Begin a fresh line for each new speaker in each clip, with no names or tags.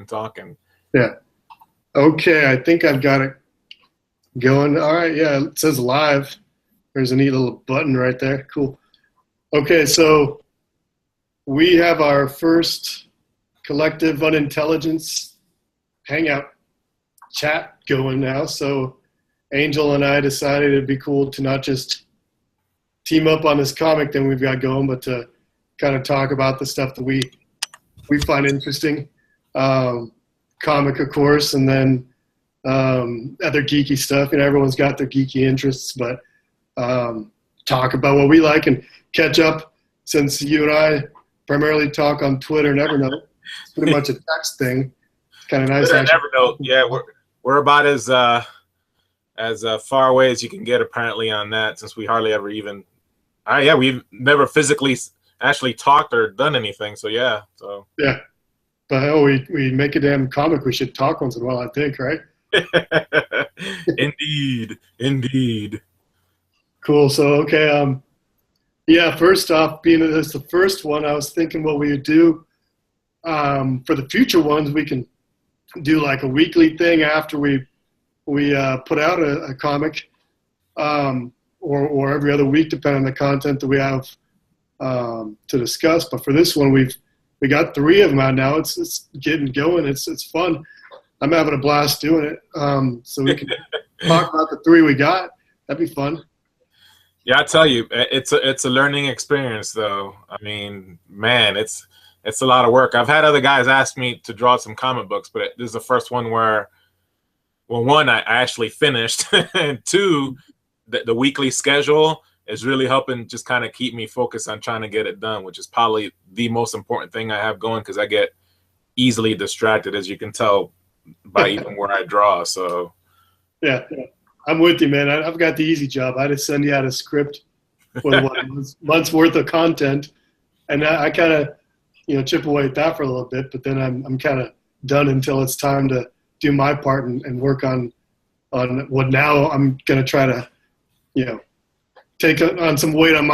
talking.
Yeah. Okay, I think I've got it going. All right, yeah, it says live. There's a neat little button right there. Cool. Okay, so we have our first Collective Unintelligence hangout chat going now. So Angel and I decided it'd be cool to not just team up on this comic that we've got going, but to kind of talk about the stuff that we find interesting. Comic, of course, and then other geeky stuff. You know, everyone's got their geeky interests, but talk about what we like and catch up. Since you and I primarily talk on Twitter and Evernote, it's pretty much a text thing. It's kind of nice.
Evernote, yeah, we're about as far away as you can get apparently on that, since we hardly ever even. We've never physically actually talked or done anything. So yeah. But
we make a damn comic. We should talk once in a while, I think, right?
Indeed.
Cool. So okay, first off, being that it's the first one, I was thinking what we would do for the future ones. We can do like a weekly thing after we put out a comic, or every other week, depending on the content that we have to discuss. But for this one, we got 3 of them out now. It's getting going. It's fun. I'm having a blast doing it. So we can talk about the 3 we got. That'd be fun.
Yeah, I tell you, it's a learning experience, though. I mean, man, it's a lot of work. I've had other guys ask me to draw some comic books, but this is the first one where, well, 1, I actually finished, and 2, the weekly schedule is really helping just kind of keep me focused on trying to get it done, which is probably the most important thing I have going, because I get easily distracted, as you can tell by even where I draw. So
yeah. I'm with you, man. I've got the easy job. I just send you out a script with months worth of content, and I kind of chip away at that for a little bit, but then I'm kind of done until it's time to do my part and work on what now I'm going to try to take on some weight on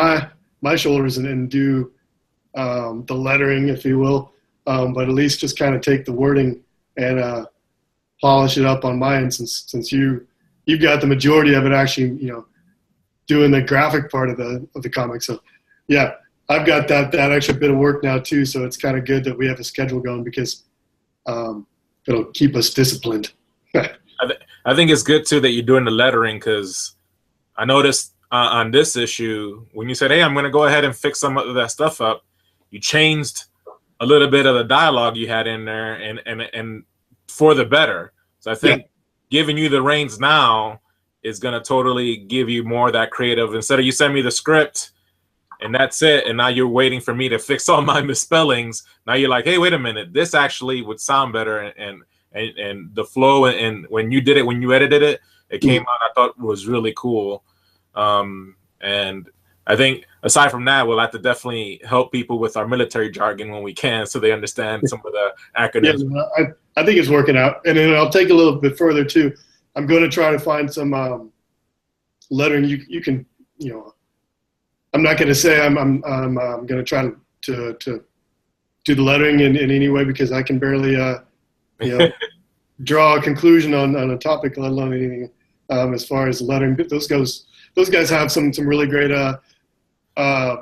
my shoulders and do the lettering, if you will, but at least just kind of take the wording and polish it up on my end, since you've got the majority of it actually, doing the graphic part of the comic. So yeah, I've got that extra bit of work now too. So it's kind of good that we have a schedule going, because it'll keep us disciplined.
I think it's good too that you're doing the lettering, because I noticed on this issue, when you said, hey, I'm going to go ahead and fix some of that stuff up, you changed a little bit of the dialogue you had in there, and for the better. So I think giving you the reins now is going to totally give you more of that creative. Instead of you send me the script and that's it, and now you're waiting for me to fix all my misspellings, now you're like, hey, wait a minute, this actually would sound better, and the flow, and when you did it, when you edited it, it came out, I thought was really cool. And I think aside from that, we'll have to definitely help people with our military jargon when we can, so they understand some of the acronyms.
Yeah, I think it's working out, and then I'll take a little bit further too. I'm going to try to find some lettering. You can, I'm not going to say I'm going to try to do the lettering in any way, because I can barely draw a conclusion on a topic, let alone anything as far as lettering. But those guys have some really great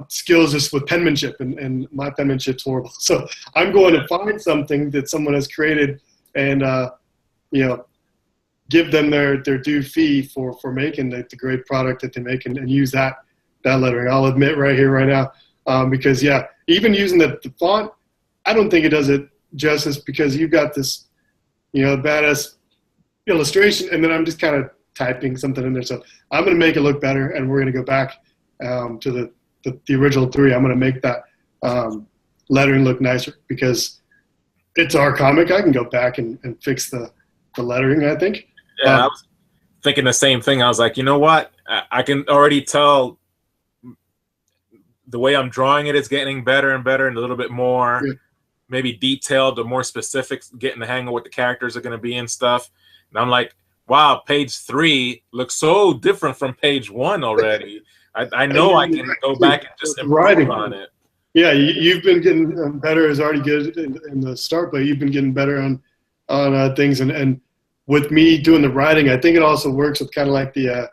skills just with penmanship, and my penmanship's horrible. So I'm going to find something that someone has created and give them their due fee for making the great product that they make, and use that lettering. I'll admit right here, right now, because even using the font, I don't think it does it justice, because you've got this badass illustration, and then I'm just kind of typing something in there. So I'm going to make it look better, and we're going to go back to the original 3. I'm going to make that lettering look nicer, because it's our comic. I can go back and fix the lettering, I think.
Yeah, I was thinking the same thing. I was like, you know what? I can already tell the way I'm drawing it is getting better and better, and a little bit more maybe detailed, or more specific, getting the hang of what the characters are going to be and stuff. And I'm like, wow, page 3 looks so different from page 1 already. I know I can go back and just improve on it.
Yeah, you've been getting better. Is already good in the start, but you've been getting better on things. And with me doing the writing, I think it also works with kind of like the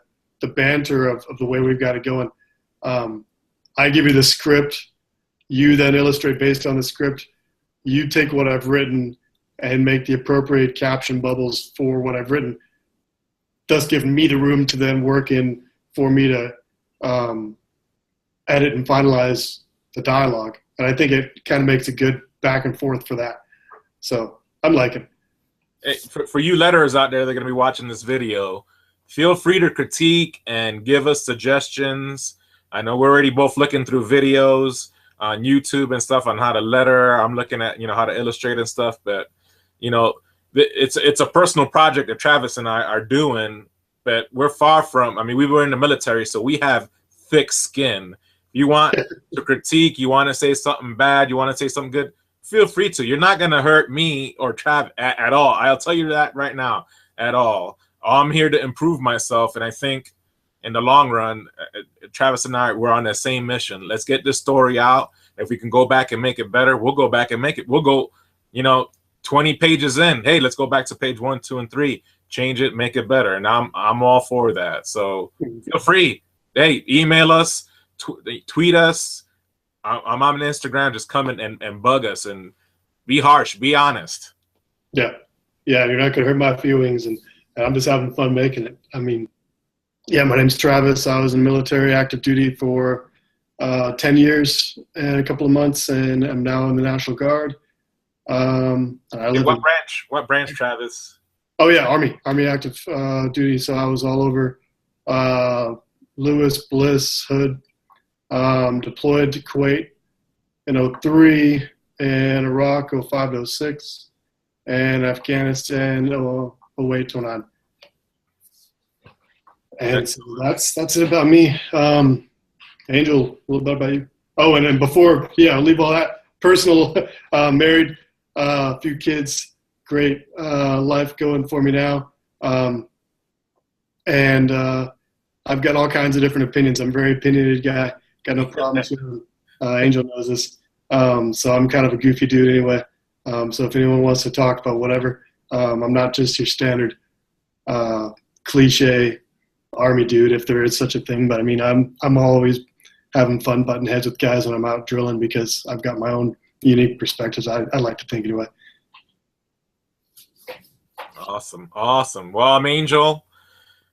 banter of the way we've got it going. I give you the script, you then illustrate based on the script. You take what I've written and make the appropriate caption bubbles for what I've written, thus giving me the room to then work in for me to edit and finalize the dialogue. And I think it kind of makes a good back and forth for that. So I'm liking it.
Hey, for you letterers out there that are going to be watching this video, feel free to critique and give us suggestions. I know we're already both looking through videos on YouTube and stuff on how to letter. I'm looking at, how to illustrate and stuff, but it's a personal project that Travis and I are doing, but we're far from, we were in the military, so we have thick skin. You want to critique, you want to say something bad, you want to say something good, feel free to. You're not going to hurt me or Trav at all. I'll tell you that right now, at all. I'm here to improve myself, and I think in the long run, Travis and I, we're on the same mission. Let's get this story out. If we can go back and make it better, we'll go back and make it. We'll go, 20 pages in. Hey, let's go back to page 1, 2, and 3. Change it, make it better. And I'm all for that. So feel free. Hey, email us, tweet us. I'm on Instagram. Just come in and bug us and be harsh. Be honest.
Yeah. Yeah, you're not going to hurt my feelings. And I'm just having fun making it. Yeah, my name's Travis. I was in military active duty for 10 years and a couple of months, and I'm now in the National Guard.
What branch, Travis?
Oh yeah, Army active duty. So I was all over Lewis, Bliss, Hood. Deployed to Kuwait in 2003 and Iraq 2005 to 2006, and Afghanistan 2008 to 2009. And so that's it about me. Angel, a little bit about you. Oh, and then before, I'll leave all that personal. Married, a few kids, great life going for me now. And I've got all kinds of different opinions. I'm a very opinionated guy. Got no problems with him. Angel knows this. So I'm kind of a goofy dude anyway. So if anyone wants to talk about whatever, I'm not just your standard cliche Army dude, if there is such a thing. But I'm always having fun butting heads with guys when I'm out drilling because I've got my own unique perspectives. I like to think anyway.
Awesome. Well, I'm Angel.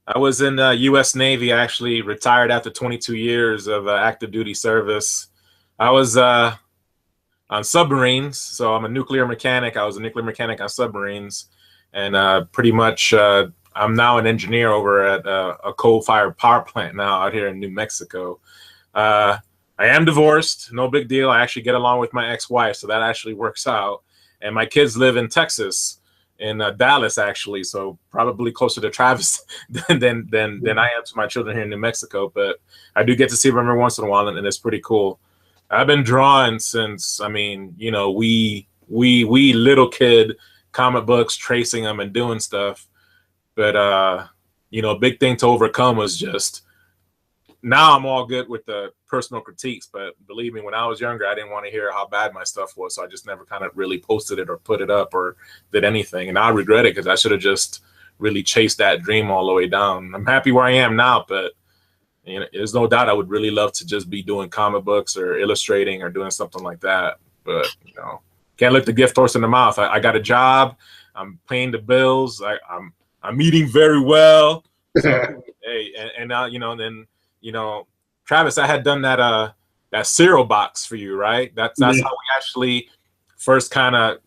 I was in the U.S. Navy. I actually retired after 22 years of active duty service. I was on submarines, so I'm a nuclear mechanic. I was a nuclear mechanic on submarines, and pretty much I'm now an engineer over at a coal-fired power plant now out here in New Mexico. I am divorced, no big deal. I actually get along with my ex-wife, so that actually works out. And my kids live in Texas. In Dallas, actually, so probably closer to Travis than I am to my children here in New Mexico. But I do get to see them every once in a while, and it's pretty cool. I've been drawing since, we little kid comic books, tracing them and doing stuff. But a big thing to overcome was just, now I'm all good with the personal critiques, but believe me, when I was younger, I didn't want to hear how bad my stuff was, so I just never kind of really posted it or put it up or did anything. And I regret it because I should have just really chased that dream all the way down. I'm happy where I am now, but there's no doubt I would really love to just be doing comic books or illustrating or doing something like that. But can't let the gift horse in the mouth. I got a job. I'm paying the bills. I'm eating very well. So, hey, and now then. Travis, I had done that cereal box for you, right? That's how we actually first kind of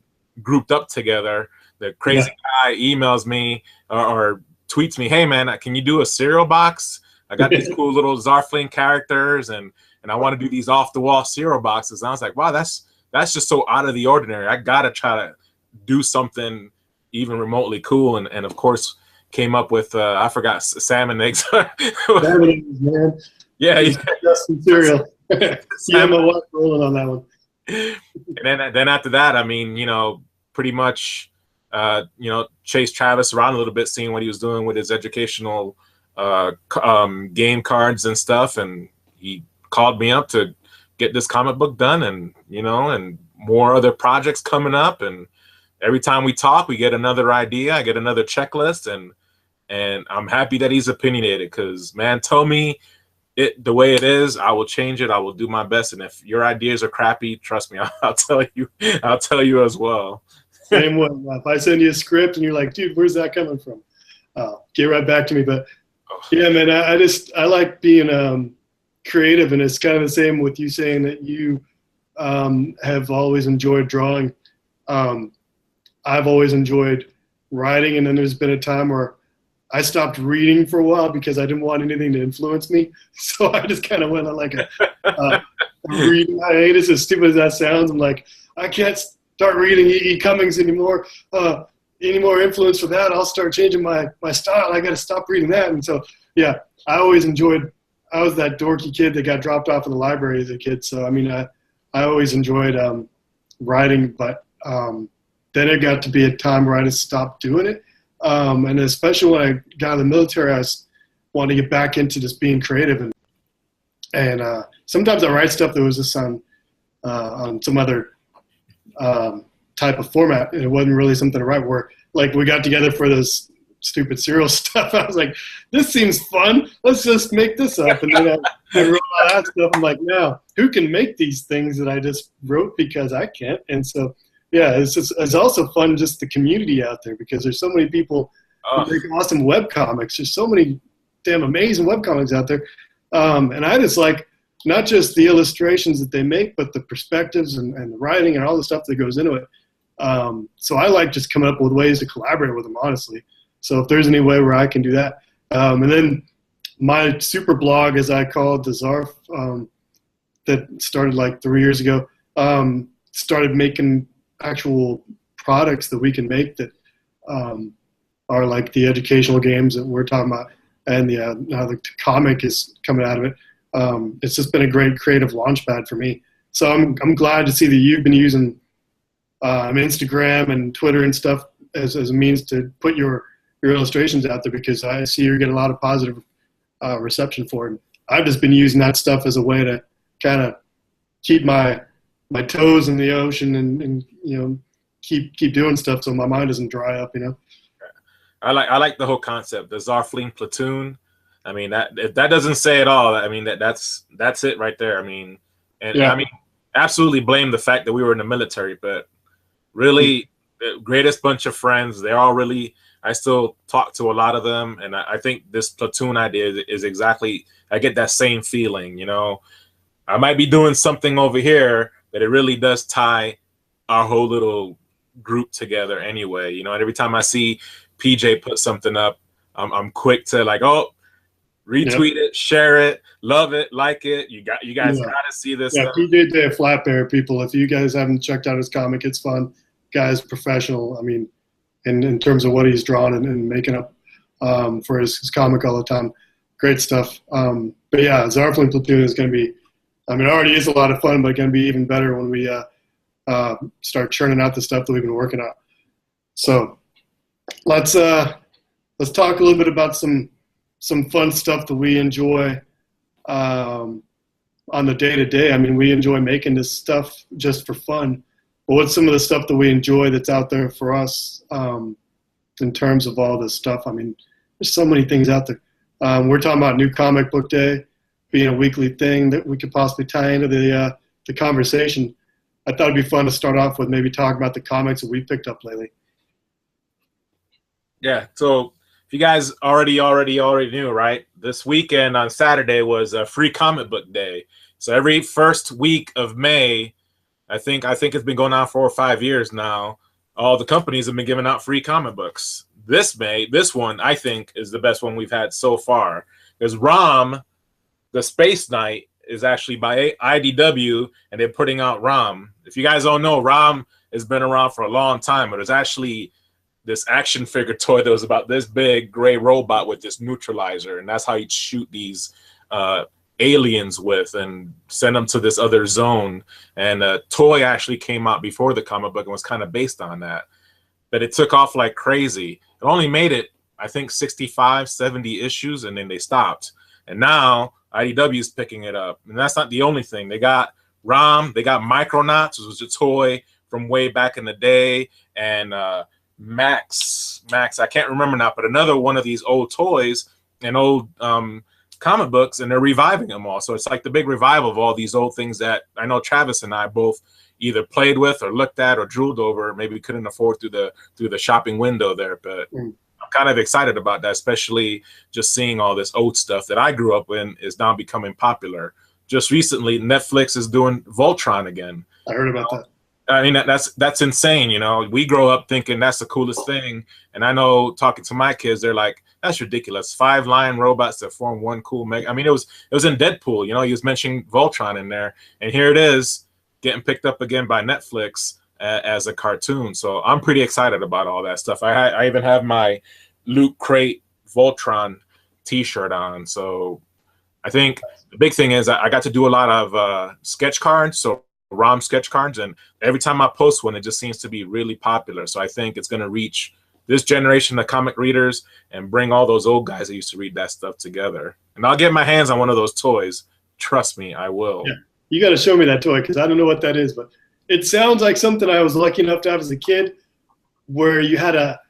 grouped up together. The crazy guy emails me or tweets me, "Hey man, can you do a cereal box? I got these cool little Zarfling characters, and I want to do these off the wall cereal boxes." And I was like, "Wow, that's just so out of the ordinary. I gotta try to do something even remotely cool." And of course, came up with I forgot, salmon eggs.
Salmon eggs, man.
Yeah,
just some cereal. Yeah, my wife rolling on that one.
And then after that, pretty much, chased Travis around a little bit, seeing what he was doing with his educational game cards and stuff, and he called me up to get this comic book done, and and more other projects coming up. And every time we talk, we get another idea. I get another checklist, and I'm happy that he's opinionated, because, man, tell me it the way it is. I will change it. I will do my best. And if your ideas are crappy, trust me, I'll tell you. I'll tell you as well.
Same way. If I send you a script and you're like, dude, where's that coming from? Get right back to me. But yeah, man, I like being creative, and it's kind of the same with you saying that you have always enjoyed drawing. I've always enjoyed writing, and then there's been a time where I stopped reading for a while because I didn't want anything to influence me. So I just kind of went on like a reading hiatus. As stupid as that sounds, I'm like, I can't start reading E. Cummings anymore. Any more influence for that, I'll start changing my style. I got to stop reading that. And so, yeah, I always enjoyed. I was that dorky kid that got dropped off in the library as a kid. So I mean, I always enjoyed writing, but then it got to be a time where I just stopped doing it. And especially when I got out of the military, I wanted to get back into just being creative. And sometimes I write stuff that was just on some other type of format, and it wasn't really something to write. Where, like, we got together for this stupid cereal stuff. I was like, this seems fun. Let's just make this up. And then I wrote all that stuff. I'm like, now, who can make these things that I just wrote because I can't? And so, yeah, it's also fun, just the community out there, because there's so many people who make awesome web comics. There's so many damn amazing web comics out there. And I just like not just the illustrations that they make, but the perspectives and the writing and all the stuff that goes into it. So I like just coming up with ways to collaborate with them, honestly. So if there's any way where I can do that. And then my super blog, as I call it, the Zarf, that started like 3 years ago, started making actual products that we can make that are like the educational games that we're talking about, and now the comic is coming out of it. It's just been a great creative launch pad for me. So I'm glad to see that you've been using Instagram and Twitter and stuff as a means to put your illustrations out there, because I see you're getting a lot of positive reception for it. I've just been using that stuff as a way to kind of keep my toes in the ocean and keep doing stuff so my mind doesn't dry up.
I like the whole concept, the Zarfling platoon. I mean, that if that doesn't say it all, I mean that's it right there. I mean, and yeah. I mean, absolutely blame the fact that we were in the military, but really the greatest bunch of friends. They're all really. I still talk to a lot of them, and I think this platoon idea is exactly. I get that same feeling. I might be doing something over here, but it really does tie our whole little group together anyway. And every time I see PJ put something up, I'm quick to like, retweet it, share it, love it, like it. You guys got to see this.
Yeah, PJ Day of Flat Bear, people. If you guys haven't checked out his comic, it's fun. Guy's professional. I mean, in terms of what he's drawn and making up for his comic all the time. Great stuff. But yeah, Zarfling Platoon is going to be, I mean, it already is a lot of fun, but going to be even better when we start churning out the stuff that we've been working on. So let's talk a little bit about some fun stuff that we enjoy on the day-to-day. I mean, we enjoy making this stuff just for fun. But what's some of the stuff that we enjoy that's out there for us in terms of all this stuff? I mean, there's so many things out there. We're talking about New Comic Book Day being a weekly thing that we could possibly tie into the conversation. I thought it'd be fun to start off with maybe talking about the comics that we picked up lately.
Yeah, so if you guys already knew, right? This weekend on Saturday was a free comic book day. So every first week of May, I think it's been going on for 4 or 5 years now. All the companies have been giving out free comic books. This one, I think, is the best one we've had so far. Because ROM, the Space Knight, is actually by IDW, and they're putting out ROM. If you guys don't know, ROM has been around for a long time, but it's actually this action figure toy that was about this big, gray robot with this neutralizer, and that's how you'd shoot these aliens with and send them to this other zone. And a toy actually came out before the comic book and was kind of based on that, but it took off like crazy. It only made it, I think, 65, 70 issues, and then they stopped. And now IDW is picking it up, and that's not the only thing. They got ROM. They got Micronauts, which was a toy from way back in the day, and Max. I can't remember now, but another one of these old toys and old comic books, and they're reviving them all. So it's like the big revival of all these old things that I know Travis and I both either played with or looked at or drooled over. Maybe we couldn't afford through the shopping window there, but I'm kind of excited about that, especially just seeing all this old stuff that I grew up in is now becoming popular. Just recently, Netflix is doing Voltron again.
I heard about that.
I mean, that's insane. You know, we grow up thinking that's the coolest thing. And I know talking to my kids, they're like, that's ridiculous. 5 lion robots that form one cool mega. I mean, it was in Deadpool, you know, he was mentioning Voltron in there. And here it is getting picked up again by Netflix as a cartoon. So I'm pretty excited about all that stuff. I even have my Loot Crate Voltron t-shirt on. So I think the big thing is I got to do a lot of sketch cards. So ROM sketch cards, and every time I post one, it just seems to be really popular. So I think it's going to reach this generation of comic readers and bring all those old guys that used to read that stuff together. And I'll get my hands on one of those toys. Trust me, I will.
Yeah. You got to show me that toy because I don't know what that is, but it sounds like something I was lucky enough to have as a kid, where you had a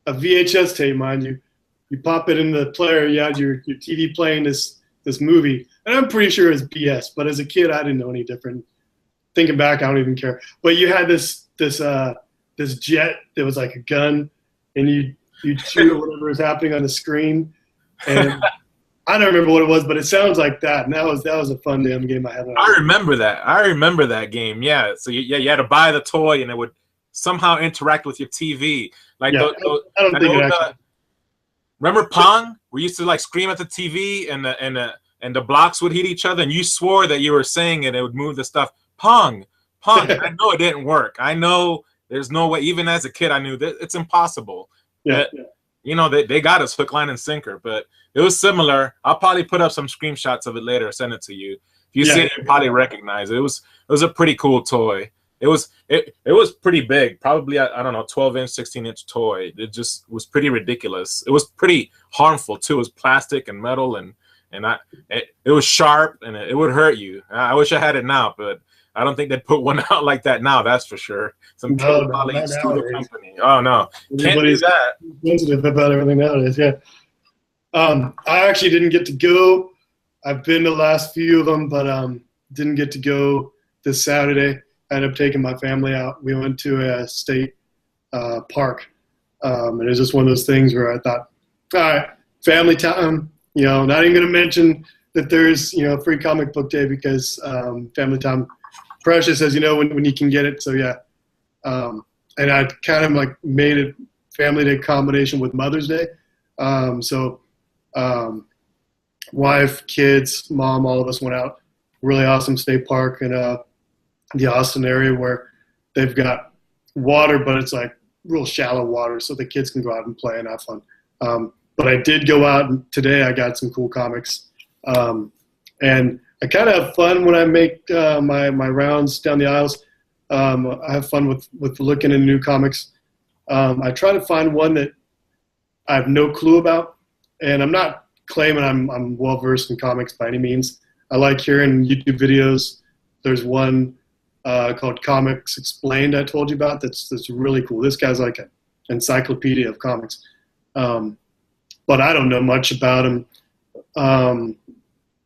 VHS tape, mind you. You pop it in the player, you had your TV playing this movie, and I'm pretty sure it's BS. But as a kid, I didn't know any different. Thinking back, I don't even care. But you had this jet that was like a gun, and you shoot at whatever was happening on the screen. And I don't remember what it was, but it sounds like that. And that was a fun damn game I had.
I remember that game. Yeah. So you had to buy the toy, and it would somehow interact with your TV. Like
yeah, I don't think it actually.
Remember Pong? We used to like scream at the TV, and the blocks would hit each other, and you swore that you were saying it. It would move the stuff. Pong. I know it didn't work. I know there's no way. Even as a kid, I knew that it's impossible.
Yeah.
You know, they got us hook, line, and sinker. But it was similar. I'll probably put up some screenshots of it later, send it to you. If you see it, you probably recognize it. It was a pretty cool toy. It was pretty big, probably I don't know, 12-inch, 16-inch toy. It just was pretty ridiculous. It was pretty harmful too. It was plastic and metal, and it was sharp, and it would hurt you. I wish I had it now, but I don't think they'd put one out like that now. That's for sure. Some kid probably screw the company. Oh no, can't do that.
Sensitive about everything nowadays. Yeah. I actually didn't get to go. I've been to the last few of them, but didn't get to go this Saturday. I ended up taking my family out. We went to a state park, and it was just one of those things where I thought, all right, family time. You know, not even going to mention that there's free comic book day because family time. Precious, as you know, when you can get it. So yeah, and I kind of like made it family day combination with Mother's Day. So wife, kids, mom, all of us went out. Really awesome state park in the Austin area where they've got water, but it's like real shallow water, so the kids can go out and play and have fun. But I did go out, and today I got some cool comics. And I kind of have fun when I make my rounds down the aisles. I have fun with looking at new comics. I try to find one that I have no clue about, and I'm not claiming I'm well versed in comics by any means. I like hearing YouTube videos. There's one called Comics Explained I told you about that's really cool. This guy's like an encyclopedia of comics, but I don't know much about him,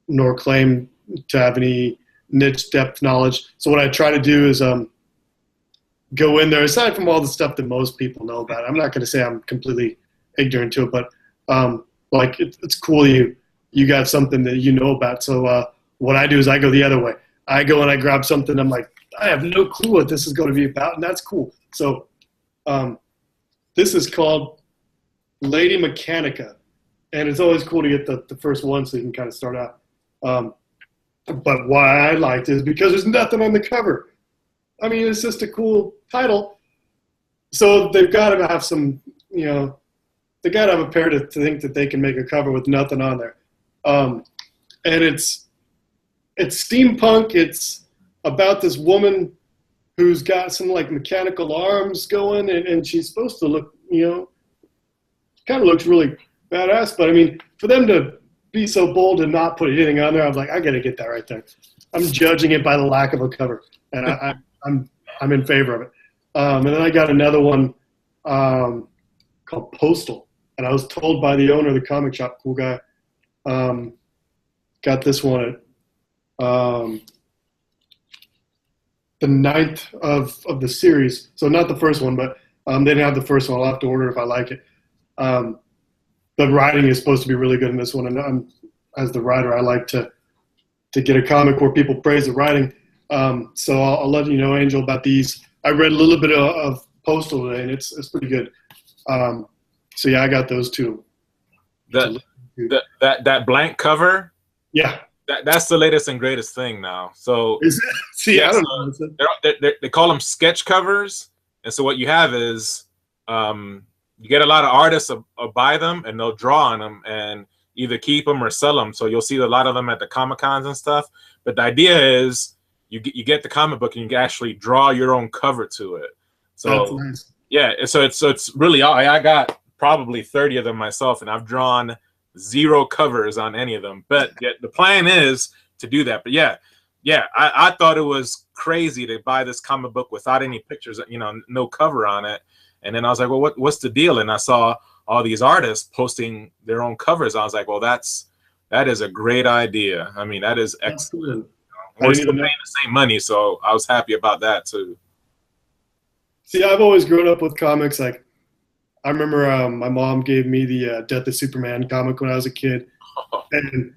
nor claim to have any niche depth knowledge. So what I try to do is go in there, aside from all the stuff that most people know about. I'm not going to say I'm completely ignorant to it, but like it's cool you got something that you know about. So what I do is I go the other way. I go and I grab something. I'm like, I have no clue what this is going to be about, and that's cool. So this is called Lady Mechanica, and it's always cool to get the first one so you can kind of start out. But why I liked it is because there's nothing on the cover. I mean, it's just a cool title. So they've got to have some, they got to have a pair to think that they can make a cover with nothing on there. And it's steampunk. It's about this woman who's got some like mechanical arms going, and she's supposed to look, kind of looks really badass. But I mean, for them to be so bold and not put anything on there. I was like, I got to get that right there. I'm judging it by the lack of a cover, and I'm in favor of it. And then I got another one called Postal, and I was told by the owner of the comic shop, cool guy, got this one at the 9th of the series. So not the first one, but they didn't have the first one. I'll have to order if I like it. The writing is supposed to be really good in this one, and as the writer, I like to get a comic where people praise the writing. So I'll let you know, Angel, about these. I read a little bit of Postal today, and it's pretty good. So yeah, I got those two.
That blank cover.
Yeah.
That's the latest and greatest thing now. So
is it? See, yeah, I don't know.
They call them sketch covers, and so what you have is you get a lot of artists buy them, and they'll draw on them and either keep them or sell them. So you'll see a lot of them at the Comic Cons and stuff. But the idea is you get the comic book and you can actually draw your own cover to it. So
that's nice.
Yeah, so it's really, I got probably 30 of them myself, and I've drawn 0 covers on any of them. But the plan is to do that. But yeah, I thought it was crazy to buy this comic book without any pictures, no cover on it. And then I was like, well, what's the deal? And I saw all these artists posting their own covers. I was like, well, that is a great idea. I mean, that is excellent. We're still paying the same money, so I was happy about that too.
See, I've always grown up with comics. Like, I remember my mom gave me the Death of Superman comic when I was a kid. And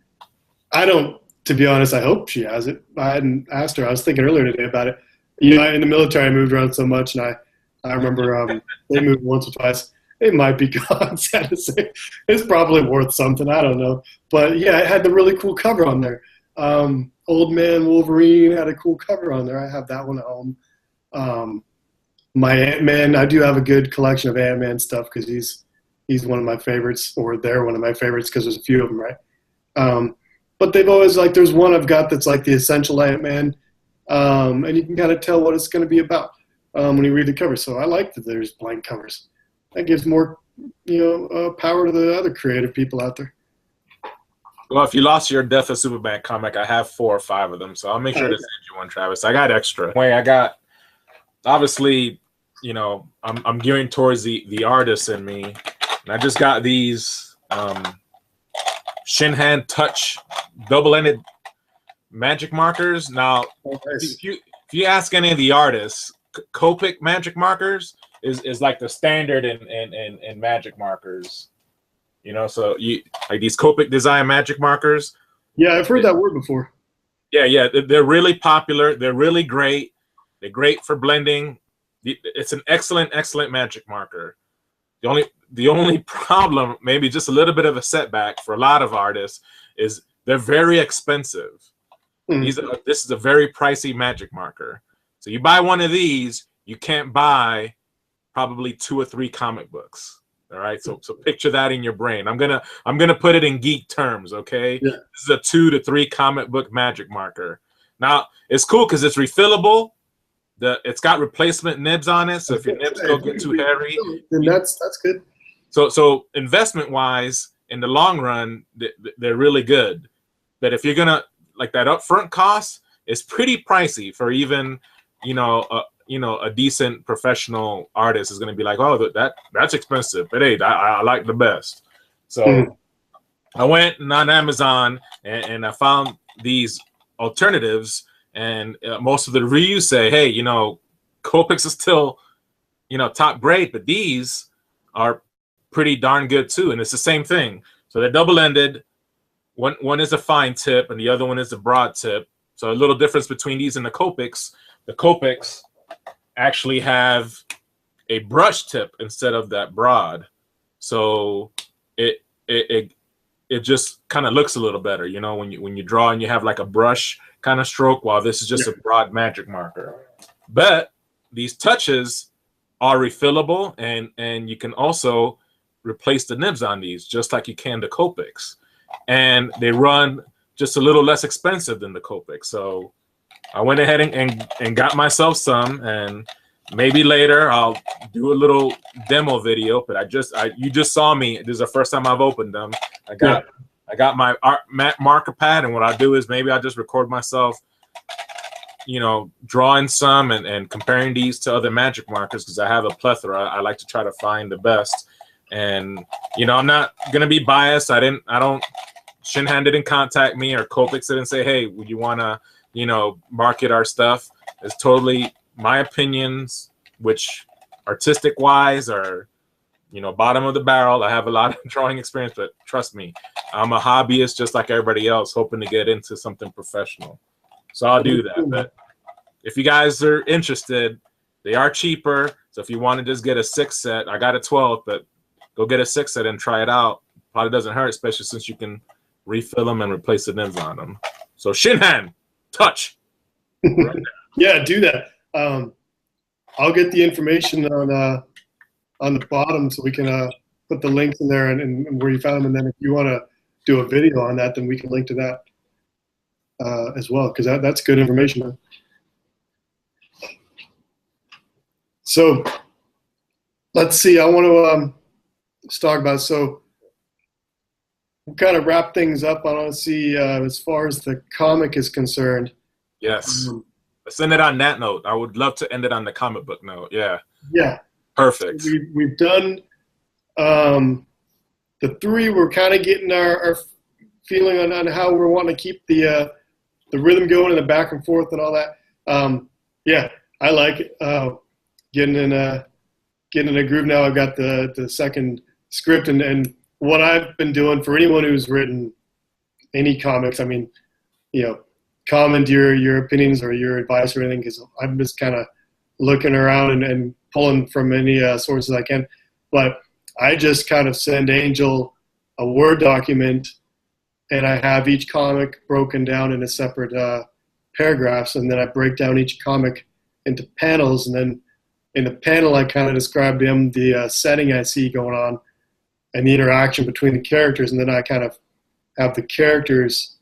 to be honest, I hope she has it. I hadn't asked her. I was thinking earlier today about it. In the military, I moved around so much, and I remember they moved once or twice. It might be gone, sad to say. It's probably worth something. I don't know. But, yeah, it had the really cool cover on there. Old Man Wolverine had a cool cover on there. I have that one at home. My Ant-Man, I do have a good collection of Ant-Man stuff because he's one of my favorites, or they're one of my favorites because there's a few of them, right? But they've always, like, there's one I've got that's like the essential Ant-Man, and you can kind of tell what it's going to be about when you read the cover. So I like that there's blank covers. That gives more, power to the other creative people out there.
Well, if you lost your Death of Superman comic, I have 4 or 5 of them, so I'll make sure to send you one, Travis. I got extra. I got, obviously, I'm gearing towards the artist in me, and I just got these Shin-Hand Touch double-ended magic markers. Now, if you ask any of the artists, Copic magic markers is like the standard in magic markers. So you like these Copic design magic markers.
Yeah, I've heard that word before.
Yeah, they're really popular. They're really great. They're great for blending. It's an excellent magic marker. The only problem, maybe just a little bit of a setback for a lot of artists, is they're very expensive. This is a very pricey magic marker. So you buy one of these, you can't buy probably 2 or 3 comic books. All right, so picture that in your brain. I'm gonna put it in geek terms, okay? Yeah. This is a 2 to 3 comic book magic marker. Now it's cool because it's refillable. It's got replacement nibs on it, so if your nibs don't get too hairy,
then that's good.
So investment wise, in the long run, they're really good. But if you're gonna like that upfront cost, it's pretty pricey for even a decent professional artist is going to be like, oh, that's expensive, but hey, I like the best. So I went on Amazon and I found these alternatives, and most of the reviews say, hey, Copics is still, top grade, but these are pretty darn good too, and it's the same thing. So they're double-ended. One is a fine tip, and the other one is a broad tip. So a little difference between these and the Copics. The Copics actually have a brush tip instead of that broad, so it just kind of looks a little better, when you draw and you have like a brush kind of stroke, while this is just a broad magic marker. But these touches are refillable, and you can also replace the nibs on these just like you can the Copics, and they run just a little less expensive than the Copic. So I went ahead and got myself some, and maybe later I'll do a little demo video. But you just saw me. This is the first time I've opened them. I I got my marker pad, and what I do is maybe I just record myself, drawing some and comparing these to other magic markers because I have a plethora. I like to try to find the best, and I'm not gonna be biased. Shinhan didn't contact me, or Copics didn't say, hey, would you want to market our stuff. It's totally my opinions, which artistic wise are bottom of the barrel. I have a lot of drawing experience, but trust me, I'm a hobbyist just like everybody else, hoping to get into something professional. So I'll do that. But if you guys are interested, they are cheaper. So if you want to just get a 6 set, I got a 12, but go get a 6 set and try it out. Probably doesn't hurt, especially since you can refill them and replace the nibs on them. So Shinhan, touch. Right.
Yeah, do that. I'll get the information on the bottom so we can put the links in there and where you found them. And then if you want to do a video on that, then we can link to that as well, because that's good information. Man. So let's see. I want to talk about, so we'll kind of wrap things up. I want to see as far as the comic is concerned.
Yes. Let's end it on that note. I would love to end it on the comic book note. Yeah.
Yeah.
Perfect.
We've done the 3. We're kind of getting our feeling on how we're wanting to keep the rhythm going and the back and forth and all that. Yeah, I like it. Getting in a groove now. I've got the second script and what I've been doing for anyone who's written any comics. I mean, comment your opinions or your advice or anything, because I'm just kind of looking around and pulling from any sources I can. But I just kind of send Angel a Word document, and I have each comic broken down into separate paragraphs, and then I break down each comic into panels, and then in the panel I kind of describe him the setting I see going on and the interaction between the characters, and then I kind of have the characters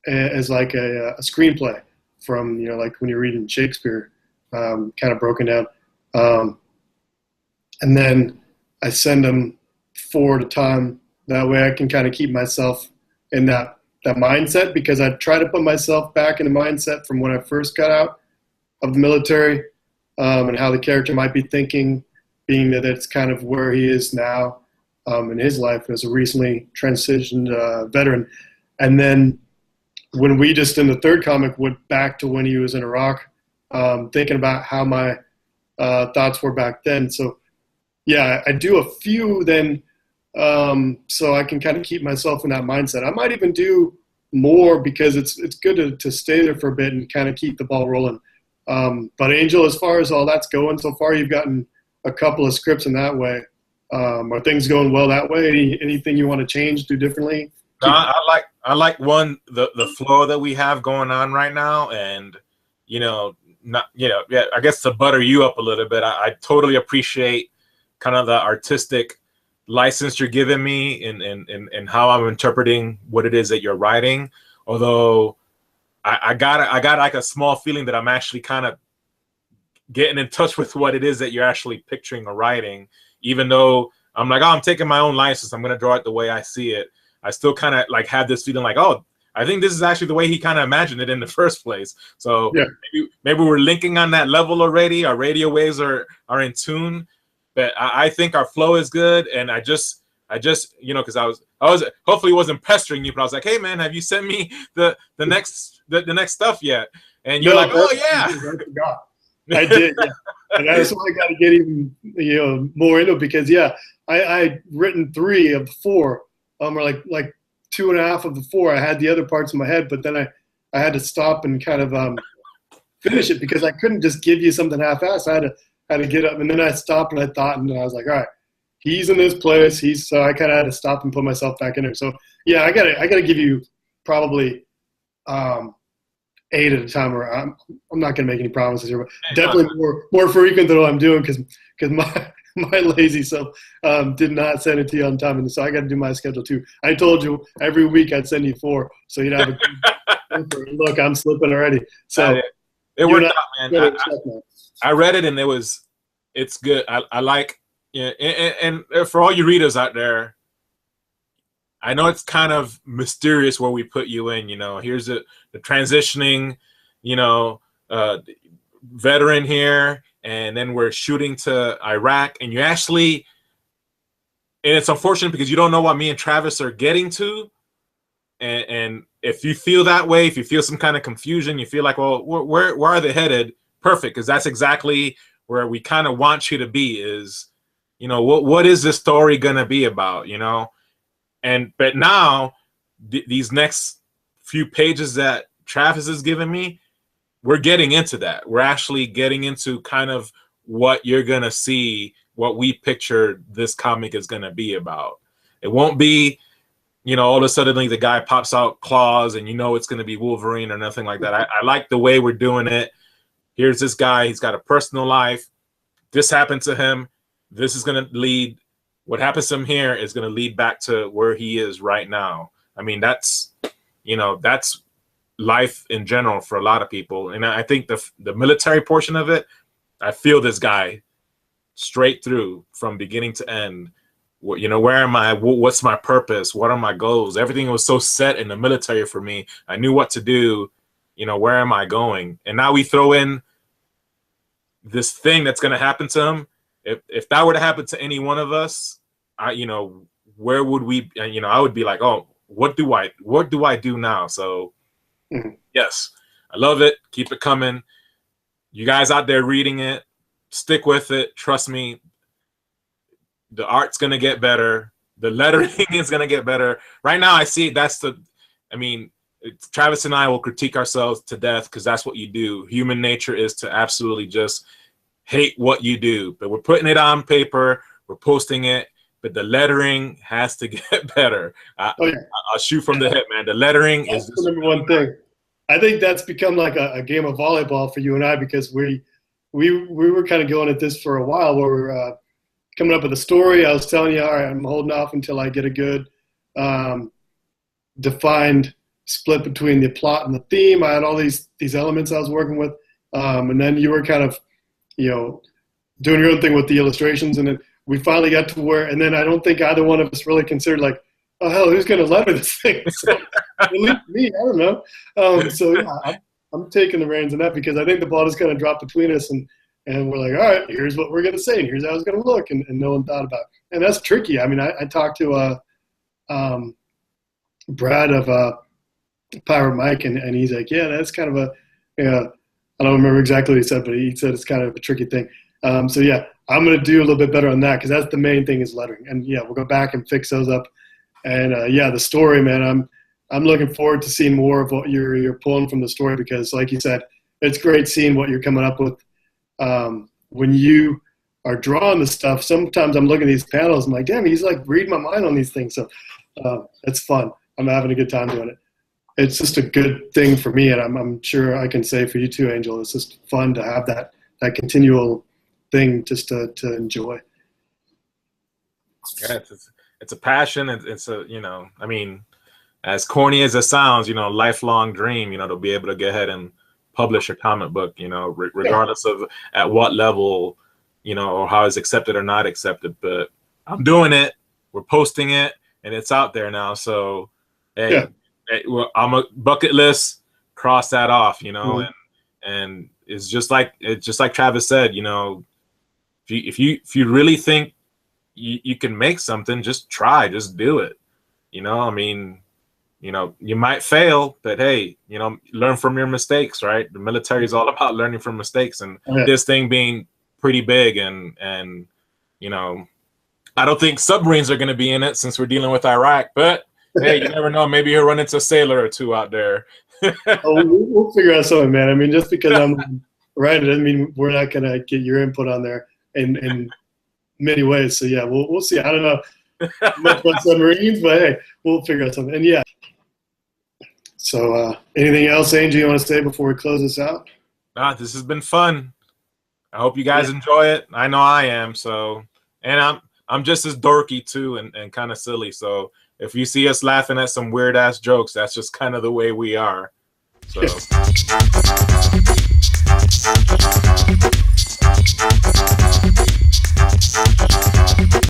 as like a screenplay from, like when you're reading Shakespeare, kind of broken down. And then I send them 4 at a time. That way I can kind of keep myself in that mindset, because I try to put myself back in the mindset from when I first got out of the military, and how the character might be thinking, being that it's kind of where he is now in his life as a recently transitioned veteran. And then when we just in the 3rd comic went back to when he was in Iraq, thinking about how my thoughts were back then. So yeah, I do a few then, so I can kind of keep myself in that mindset. I might even do more, because it's good to stay there for a bit and kind of keep the ball rolling. But Angel, as far as all that's going, so far you've gotten a couple of scripts in that way. Are things going well that way? Anything you want to change, do differently?
No, I like the flow that we have going on right now, and I guess to butter you up a little bit, I totally appreciate kind of the artistic license you're giving me in how I'm interpreting what it is that you're writing. Although I got like a small feeling that I'm actually kind of getting in touch with what it is that you're actually picturing or writing, even though I'm like, oh, I'm taking my own license, I'm going to draw it the way I see it. I still kind of like have this feeling like, oh, I think this is actually the way he kind of imagined it in the first place. So yeah, maybe we're linking on that level already. Our radio waves are in tune, but I think our flow is good. And I just because I was hopefully wasn't pestering you, but I was like, hey man, have you sent me the next stuff yet? And you're like, oh yeah,
I did. Yeah. And that's why I got to get even more into it, because I written 3 of the 4. Or like 2.5 of the 4. I had the other parts in my head, but then I had to stop and kind of finish it, because I couldn't just give you something half-assed. I had to get up, and then I stopped and I thought, and I was like, all right, he's in this place. So I kind of had to stop and put myself back in there. So yeah, I gotta give you probably 8 at a time. Or I'm not gonna make any promises here, but definitely more frequent than what I'm doing, because my lazy self did not send it to you on time, and so I got to do my schedule too. I told you every week I'd send you 4, so you'd have a look. I'm slipping already. So
it worked out, man. I read it, and it's good. I like, and for all you readers out there, I know it's kind of mysterious where we put you in. You know, here's the transitioning, you know, veteran here, and then we're shooting to Iraq, and you actually, and it's unfortunate because you don't know what me and Travis are getting to, and if you feel that way, if you feel some kind of confusion, you feel like, well, where are they headed? Perfect, because that's exactly where we kind of want you to be. Is, you know, what is this story gonna be about? You know, but now these next few pages that Travis has given me, we're getting into that. We're actually getting into kind of what you're gonna see, what we pictured this comic is gonna be about. It won't be, you know, all of a sudden the guy pops out claws and you know it's gonna be Wolverine or nothing like that. I like the way we're doing it. Here's this guy, he's got a personal life. This happened to him. This is gonna lead, what happens to him here is gonna lead back to where he is right now. I mean, that's, you know, that's life in general for a lot of people. And I think the military portion of it, I feel this guy straight through from beginning to end. You know, where am I? What's my purpose? What are my goals? Everything was so set in the military for me. I knew what to do. You know, where am I going? And now we throw in this thing that's going to happen to him. If that were to happen to any one of us, you know, where would we? You know, I would be like, oh, what do I do now? So, yes, I love it. Keep it coming. You guys out there reading it, stick with it. Trust me, the art's going to get better. The lettering is going to get better. Right now, I see I mean, Travis and I will critique ourselves to death because that's what you do. Human nature is to absolutely just hate what you do. But we're putting it on paper. We're posting it. But the lettering has to get better. I'll shoot from the hip, man. The lettering is
the number one thing. I think that's become like a game of volleyball for you and I, because we were kind of going at this for a while where we're coming up with a story. I was telling you, all right, I'm holding off until I get a good defined split between the plot and the theme. I had all these elements I was working with. And then you were kind of, you know, doing your own thing with the illustrations. And then we finally got to where, and then I don't think either one of us really considered like, oh, hell, who's going to letter this thing? So, at least me, I don't know. So yeah, I'm taking the reins on that because I think the ball just kind of dropped between us, and we're like, all right, here's what we're going to say, and here's how it's going to look, and no one thought about it. And that's tricky. I mean, I talked to Brad of Pirate Mike, and he's like, yeah, that's kind of a, I don't remember exactly what he said, but he said it's kind of a tricky thing. So yeah, I'm going to do a little bit better on that because that's the main thing is lettering. And yeah, we'll go back and fix those up. And yeah, the story, man, I'm looking forward to seeing more of what you're pulling from the story because, like you said, it's great seeing what you're coming up with. When you are drawing the stuff, sometimes I'm looking at these panels, I'm like, damn, he's like reading my mind on these things. So it's fun. I'm having a good time doing it. It's just a good thing for me, and I'm sure I can say for you too, Angel. It's just fun to have that continual thing just to enjoy.
Yeah, it's a passion. It's a, you know, I mean, as corny as it sounds, you know, lifelong dream, you know, to be able to go ahead and publish a comic book, you know, regardless of at what level, you know, or how it's accepted or not accepted. But I'm doing it. We're posting it, and it's out there now. So, hey, I'm a bucket list. Cross that off, you know, and it's just like Travis said, you know, if you really think you can make something, just try, just do it. You know, I mean, you know, you might fail, but hey, you know, learn from your mistakes, right? The military is all about learning from mistakes, and this thing being pretty big, and you know, I don't think submarines are going to be in it since we're dealing with Iraq, but hey, you never know. Maybe you'll run into a sailor or two out there.
We'll figure out something, man. I mean, just because I'm right, it doesn't mean we're not going to get your input on there in many ways. So yeah, we'll see. I don't know much about submarines, but hey, we'll figure out something. And yeah. So anything else, Angel, you want to say before we close this out?
This has been fun. I hope you guys enjoy it. I know I am. So, and I'm just as dorky too, and kind of silly. So if you see us laughing at some weird ass jokes, that's just kind of the way we are. So.